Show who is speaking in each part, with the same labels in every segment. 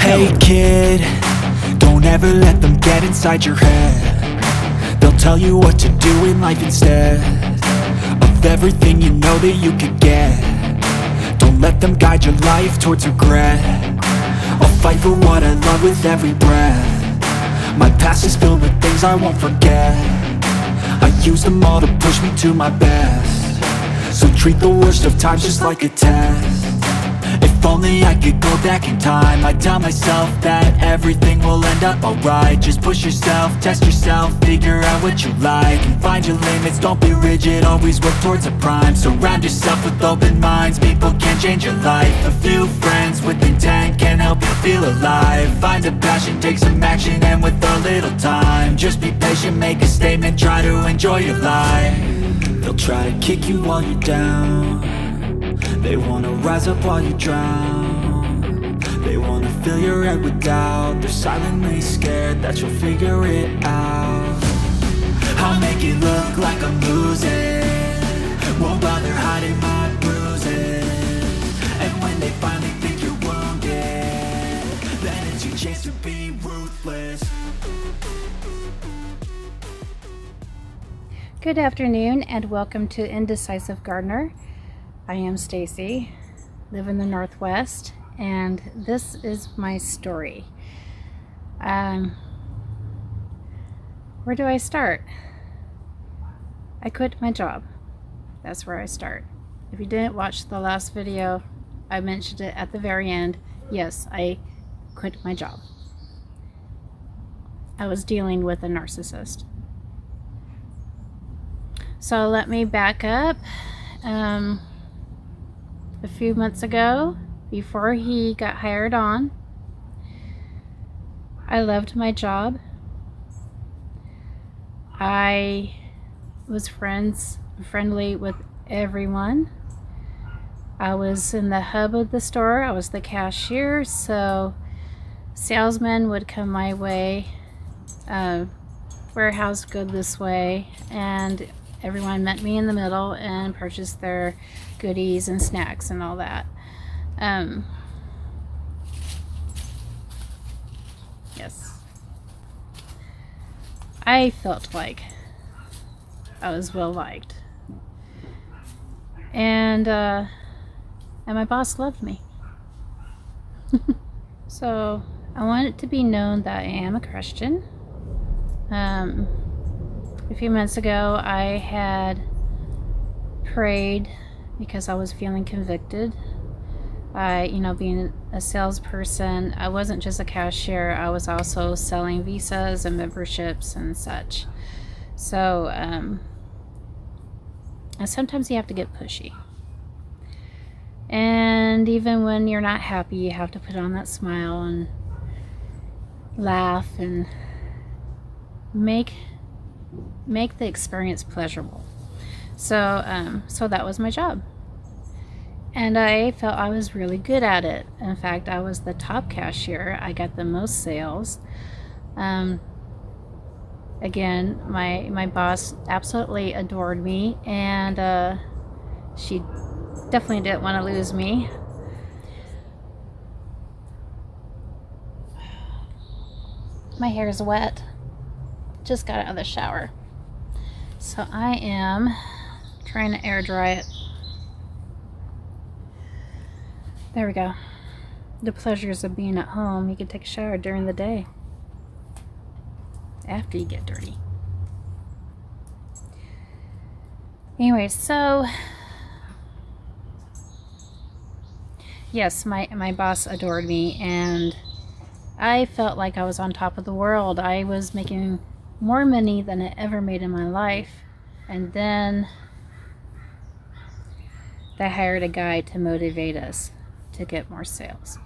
Speaker 1: Hey kid, don't ever let them get inside your head. They'll tell you what to do in life instead of everything you know that you could get. Don't let them guide your life towards regret. I'll fight for what I love with every breath. My past is filled with things I won't forget. I use them all to push me to my best. So treat the worst of times just like a test. If only I could go back in time, I'd tell myself that everything will end up alright. Just push yourself, test yourself, figure out what you like, and find your limits, don't be rigid, always work towards a prime. Surround yourself with open minds, people can change your life. A few friends with intent can help you feel alive. Find a passion, take some action, and with a little time, just be patient, make a statement, try to enjoy your life. They'll try to kick you while you're down. They wanna rise up while you drown. They wanna fill your head with doubt. They're silently scared that you'll figure it out. I'll make it look like I'm losing, won't bother hiding my bruises. And when they finally think you're wounded, then it's your chance to be ruthless.
Speaker 2: Good afternoon and welcome to Indecisive Gardener. I am Stacy, live in the Northwest, and this is my story. Where do I start? I quit my job. That's where I start. If you didn't watch the last video, I mentioned it at the very end. Yes, I quit my job. I was dealing with a narcissist. So let me back up. A few months ago, before he got hired on, I loved my job. I was friendly with everyone. I was in the hub of the store. I was the cashier, so salesmen would come my way, warehouse go this way, and everyone met me in the middle and purchased their goodies and snacks and all that. Yes. I felt like I was well liked. And my boss loved me. So I want it to be known that I am a Christian. A few months ago, I had prayed because I was feeling convicted. Being a salesperson, I wasn't just a cashier, I was also selling visas and memberships and such. So, and sometimes you have to get pushy. And even when you're not happy, you have to put on that smile and laugh and make the experience pleasurable. So that was my job. And I felt I was really good at it. In fact, I was the top cashier. I got the most sales. Again, my boss absolutely adored me, and she definitely didn't want to lose me. My hair is wet. Just got out of the shower. So I am trying to air dry it. There we go. The pleasures of being at home. You can take a shower during the day after you get dirty. Anyway, so yes, my boss adored me, and I felt like I was on top of the world. I was making more money than I ever made in my life. And then they hired a guy to motivate us to get more sales.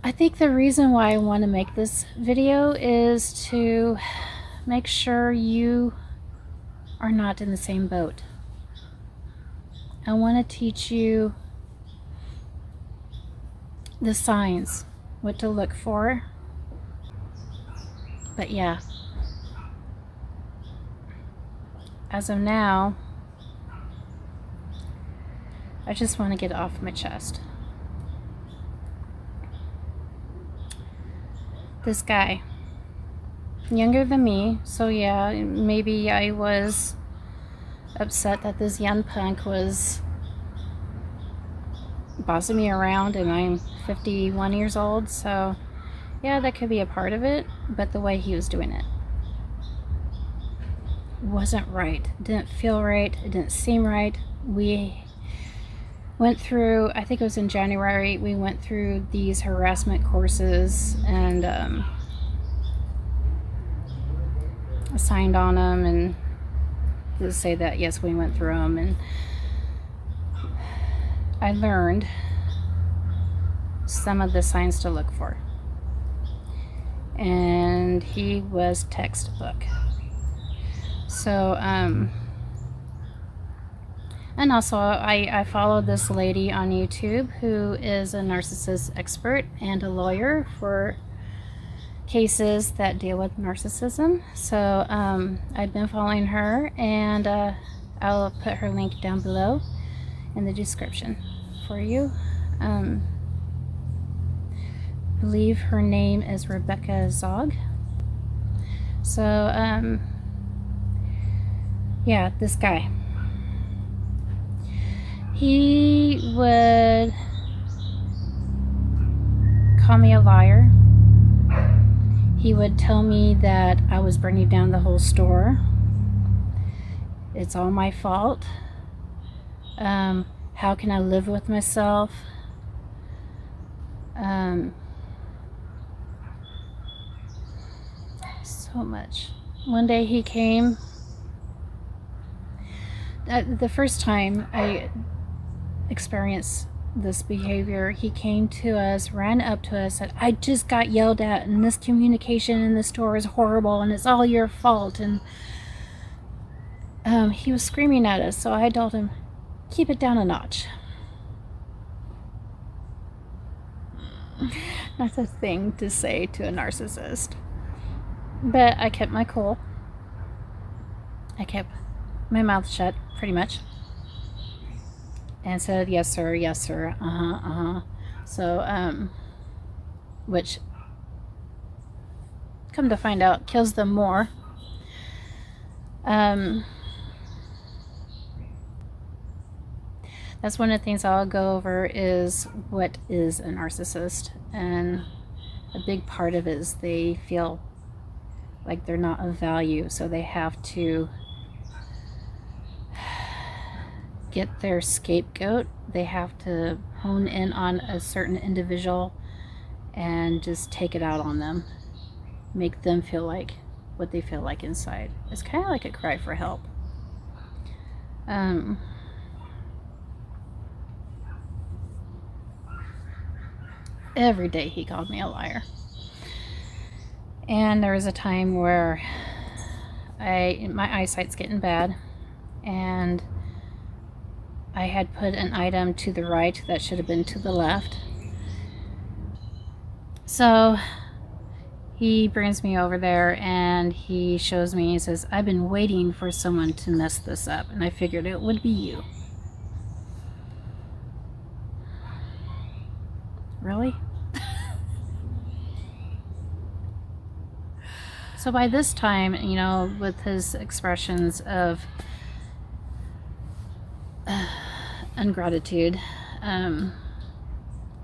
Speaker 2: I think the reason why I want to make this video is to make sure you are not in the same boat. I want to teach you the signs, what to look for. But yeah, as of now, I just want to get it off my chest. This guy, younger than me, so yeah, maybe I was upset that this young punk was bossing me around, and I'm 51 years old, so yeah, that could be a part of it, but the way he was doing it wasn't right. It didn't feel right. It didn't seem right. We went through, I think it was in January, we went through these harassment courses and signed on them, and to say that yes, we went through them, and I learned some of the signs to look for. And he was textbook. So, and also I followed this lady on YouTube who is a narcissist expert and a lawyer for cases that deal with narcissism. So, I've been following her, and I'll put her link down below in the description for you. I believe her name is Rebecca Zog. So, yeah, this guy. He would call me a liar. He would tell me that I was bringing down the whole store. It's all my fault. How can I live with myself? So much. One day he came. The first time I experienced this behavior, he came to us, ran up to us, said, I just got yelled at, and this communication in the store is horrible, and it's all your fault. And he was screaming at us, so I told him, keep it down a notch. That's a thing to say to a narcissist. But I kept my cool. I kept my mouth shut, pretty much, and said, yes sir, so which, come to find out, kills them more. That's one of the things I'll go over, is what is a narcissist, and a big part of it is they feel like they're not of value, so they have to get their scapegoat. They have to hone in on a certain individual and just take it out on them, make them feel like what they feel like inside. It's kind of like a cry for help. Every day he called me a liar. And there was a time where my eyesight's getting bad, and I had put an item to the right that should have been to the left. So he brings me over there, and he shows me, he says, I've been waiting for someone to mess this up, and I figured it would be you. Really? So by this time, you know, with his expressions of ungratitude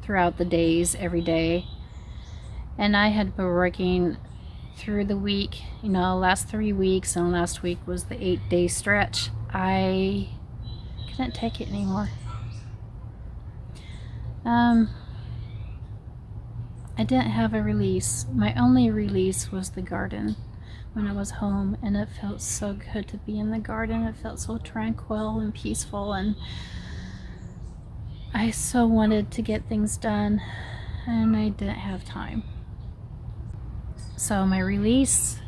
Speaker 2: throughout the days, every day, and I had been working through the week, you know, last 3 weeks, and last week was the 8-day stretch. I couldn't take it anymore. I didn't have a release. My only release was the garden when I was home, and it felt so good to be in the garden. It felt so tranquil and peaceful, and I so wanted to get things done, and I didn't have time. So my release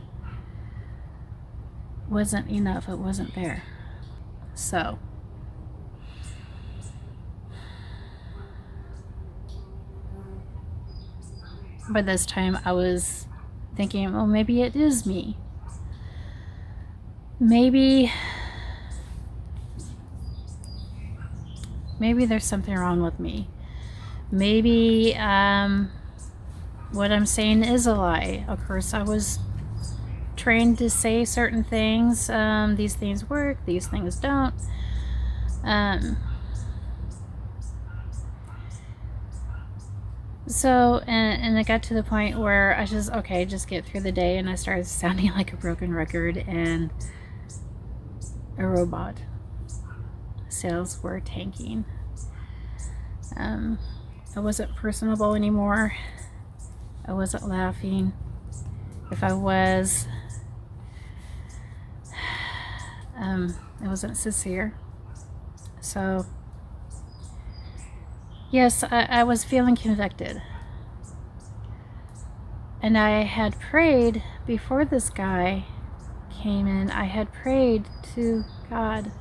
Speaker 2: wasn't enough. It wasn't there. So by this time I was thinking, well, maybe it is me. Maybe maybe there's something wrong with me. Maybe what I'm saying is a lie. Of course, I was trained to say certain things. These things work, these things don't. So, and it got to the point where I just get through the day, and I started sounding like a broken record and a robot. Sales were tanking. I wasn't personable anymore. I wasn't laughing. If I was, it wasn't sincere. So, yes, I was feeling convicted. And I had prayed before this guy came in. I had prayed to God,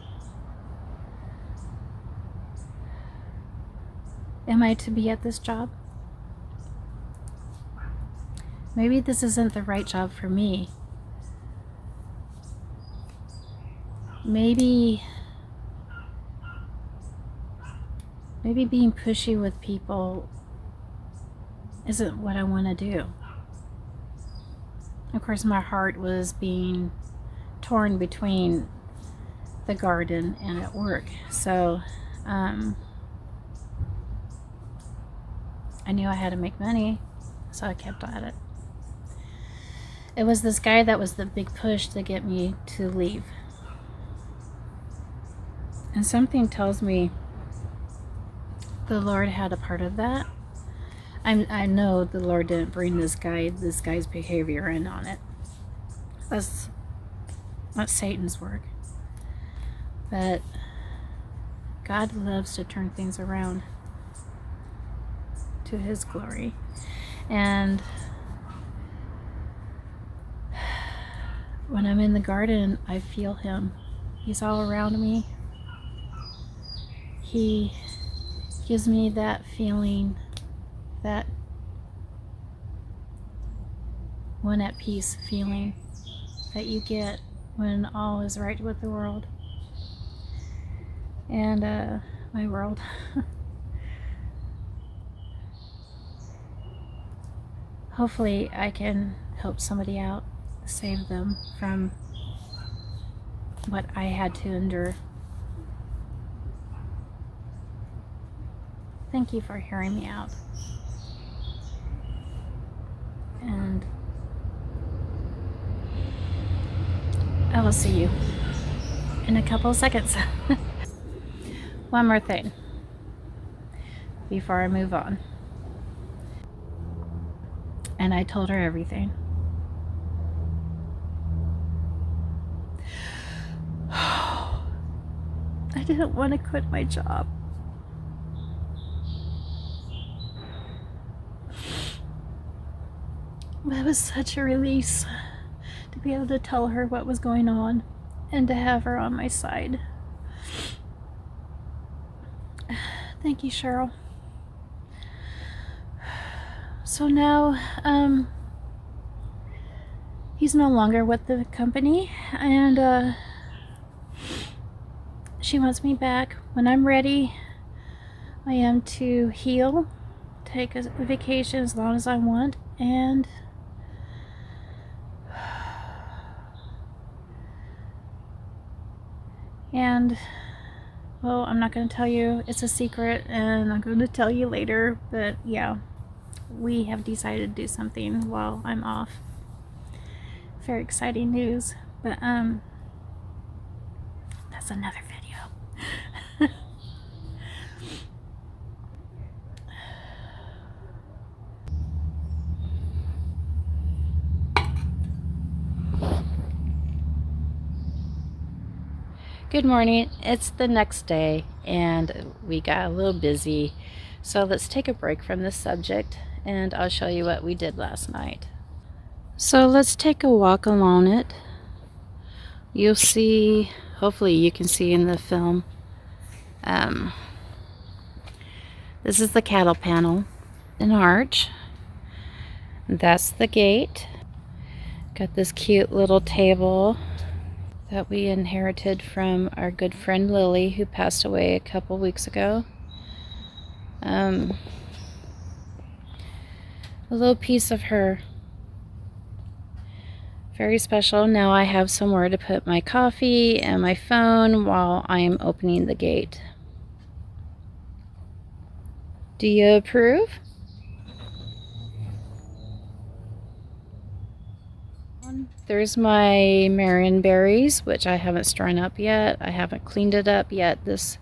Speaker 2: am I to be at this job? Maybe this isn't the right job for me. Maybe being pushy with people isn't what I want to do. Of course, my heart was being torn between the garden and at work. So, I knew I had to make money, so I kept at it. It was this guy that was the big push to get me to leave. And something tells me the Lord had a part of that. I know the Lord didn't bring this guy's behavior in on it. That's not Satan's work. But God loves to turn things around to His glory. And when I'm in the garden, I feel Him. He's all around me. He gives me that feeling, that one at peace feeling that you get when all is right with the world and my world. Hopefully I can help somebody out, save them from what I had to endure. Thank you for hearing me out. And I will see you in a couple of seconds. One more thing before I move on. And I told her everything. I didn't want to quit my job. It was such a release to be able to tell her what was going on and to have her on my side. Thank you, Cheryl. So now, he's no longer with the company, and she wants me back when I'm ready. I am to heal, take a vacation as long as I want, and well, I'm not going to tell you. It's a secret, and I'm going to tell you later. But yeah, we have decided to do something while I'm off. Very exciting news. But that's another video. Good morning. It's the next day and we got a little busy, so let's take a break from this subject and I'll show you what we did last night. So let's take a walk along it. You'll see, hopefully you can see in the film, this is the cattle panel, an arch, that's the gate. Got this cute little table that we inherited from our good friend Lily, who passed away a couple weeks ago. A little piece of her. Very special. Now I have somewhere to put my coffee and my phone while I'm opening the gate. Do you approve? There's my Marion berries, which I haven't strung up yet. I haven't cleaned it up yet this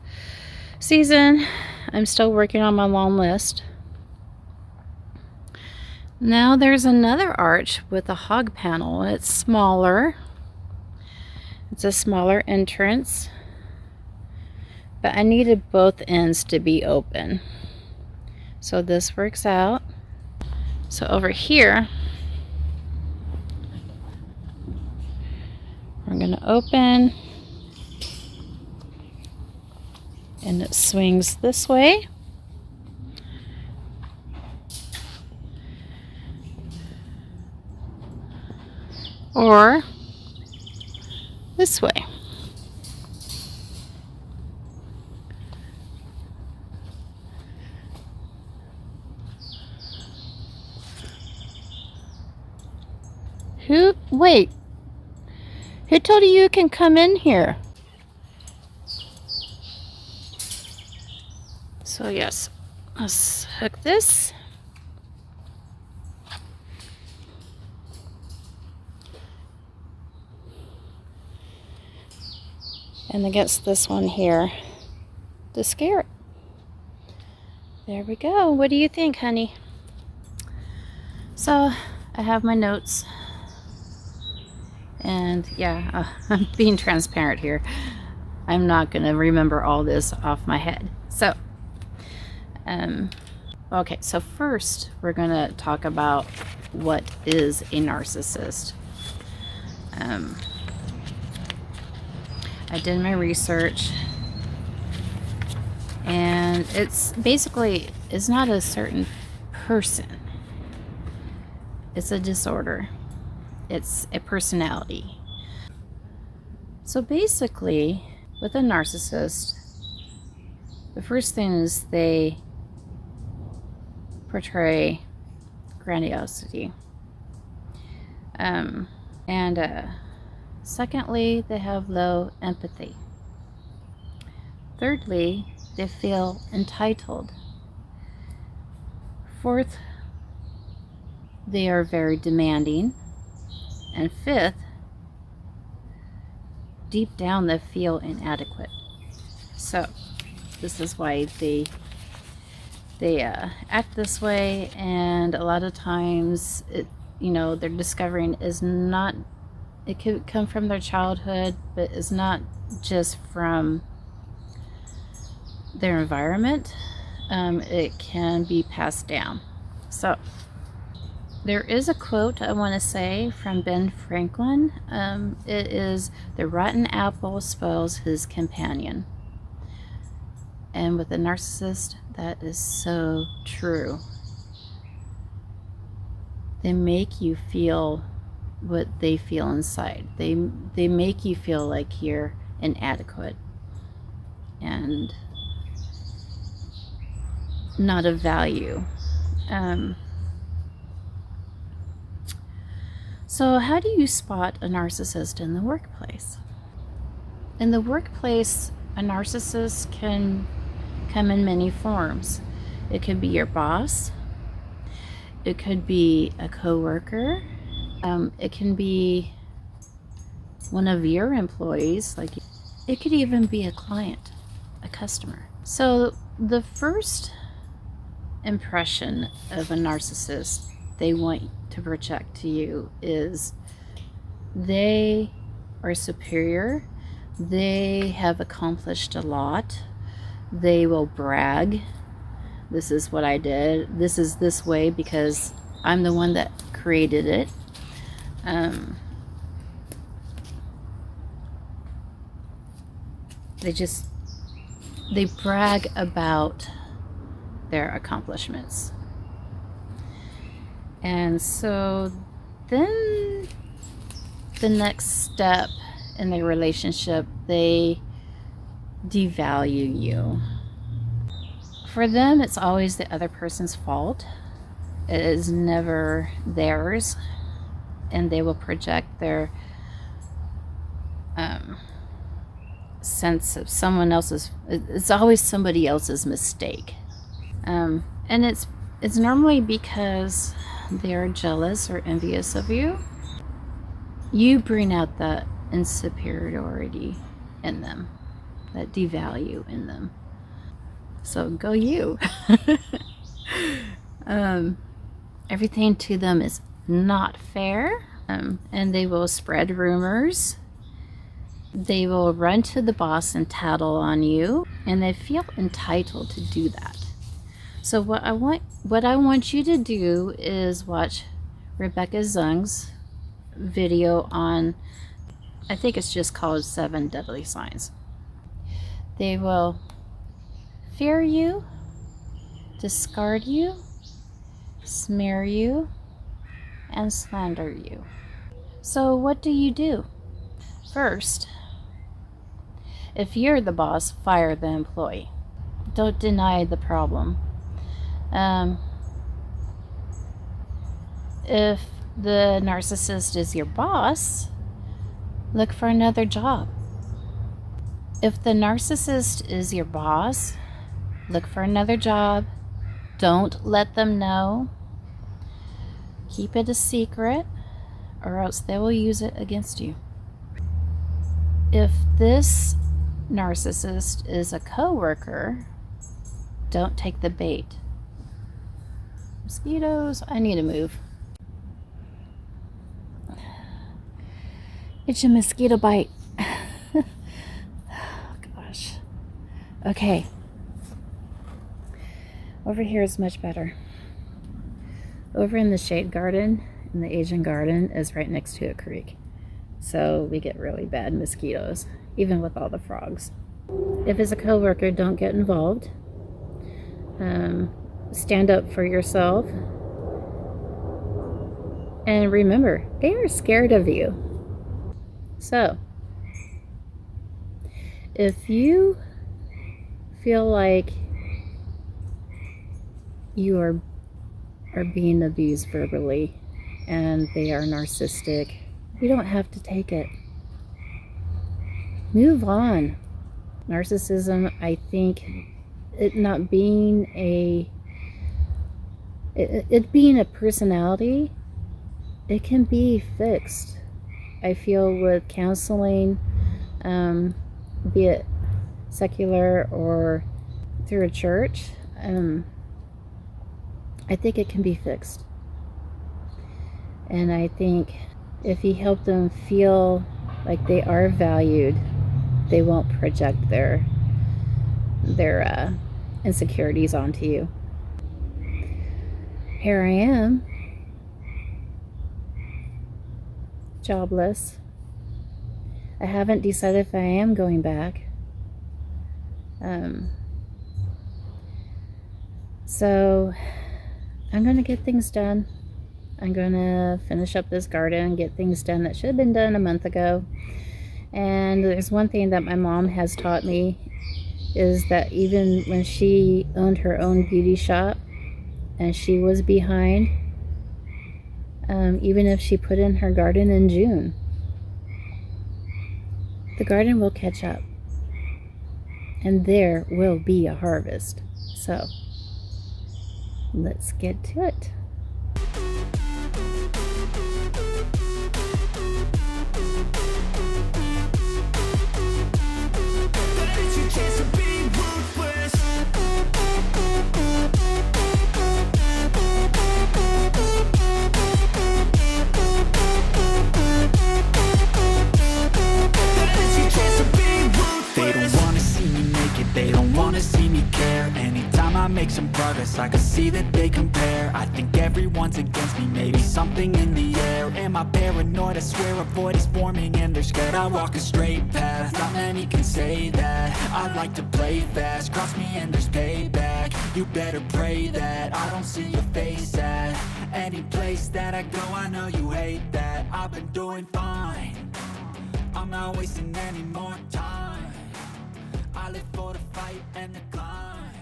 Speaker 2: season. I'm still working on my long list. Now there's another arch with a hog panel. It's smaller. It's a smaller entrance. But I needed both ends to be open. So this works out. So over here, we're going to open, and it swings this way. Or this way. Wait. Who told you you can come in here? So yes, let's hook this. And against this one here to scare it. There we go. What do you think, honey? So I have my notes. And yeah, I'm being transparent here. I'm not going to remember all this off my head. So, okay, so first we're going to talk about what is a narcissist. I did my research, and it's basically, it's not a certain person. It's a disorder. It's a personality. So basically, with a narcissist, the first thing is they portray grandiosity. Secondly, they have low empathy. Thirdly, they feel entitled. Fourth, they are very demanding. And fifth, deep down they feel inadequate. So this is why they act this way, and a lot of times they're discovering is not, it could come from their childhood, but it's not just from their environment. It can be passed down. So there is a quote I want to say from Ben Franklin. It is, "The rotten apple spoils his companion." And with a narcissist, that is so true. They make you feel what they feel inside. They make you feel like you're inadequate and not of value. So how do you spot a narcissist in the workplace? In the workplace, a narcissist can come in many forms. It could be your boss. It could be a coworker. It can be one of your employees. Like, it could even be a client, a customer. So the first impression of a narcissist they want to project to you is they are superior. They have accomplished a lot. They will brag. This is what I did. This is this way because I'm the one that created it. They brag about their accomplishments. And so then the next step in their relationship, they devalue you. For them, it's always the other person's fault. It is never theirs, and they will project their sense of someone else's. It's always somebody else's mistake, and it's normally because they're jealous or envious of you. You bring out that insuperiority in them, that devalue in them. So go you. Everything to them is not fair, and they will spread rumors. They will run to the boss and tattle on you, and they feel entitled to do that. So what I want you to do is watch Rebecca Zung's video on, I think it's just called 7 Deadly Signs. They will fear you, discard you, smear you, and slander you. So what do you do? First, if you're the boss, fire the employee. Don't deny the problem. If the narcissist is your boss, look for another job. If the narcissist is your boss, look for another job. Don't let them know. Keep it a secret, or else they will use it against you. If this narcissist is a coworker, don't take the bait. Mosquitoes, I need to move. It's a mosquito bite. Oh, gosh. Okay. Over here is much better. Over in the shade garden, in the Asian garden, is right next to a creek. So we get really bad mosquitoes, even with all the frogs. If it's a coworker, don't get involved. Stand up for yourself. And remember, they are scared of you. So, if you feel like you are being abused verbally and they are narcissistic, you don't have to take it. Move on. Narcissism, I think, it not being it being a personality, it can be fixed. I feel with counseling, be it secular or through a church, I think it can be fixed. And I think if you help them feel like they are valued, they won't project their insecurities onto you. Here I am, jobless. I haven't decided if I am going back. So I'm going to get things done. I'm going to finish up this garden, get things done that should have been done a month ago. And there's one thing that my mom has taught me, is that even when she owned her own beauty shop and she was behind, even if she put in her garden in June, the garden will catch up and there will be a harvest. So let's get to it.
Speaker 1: Make some progress, I can see that they compare. I think everyone's against me, maybe something in the air. Am I paranoid? I swear a void is forming and they're scared. I walk a straight path, not many can say that. I like to play fast, cross me and there's payback. You better pray that I don't see your face at any place that I go. I know you hate that. I've been doing fine, I'm not wasting any more time. I live for the fight and the climb,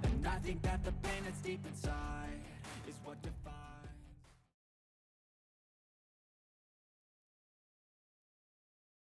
Speaker 1: and I think that the pain that's deep inside is what defines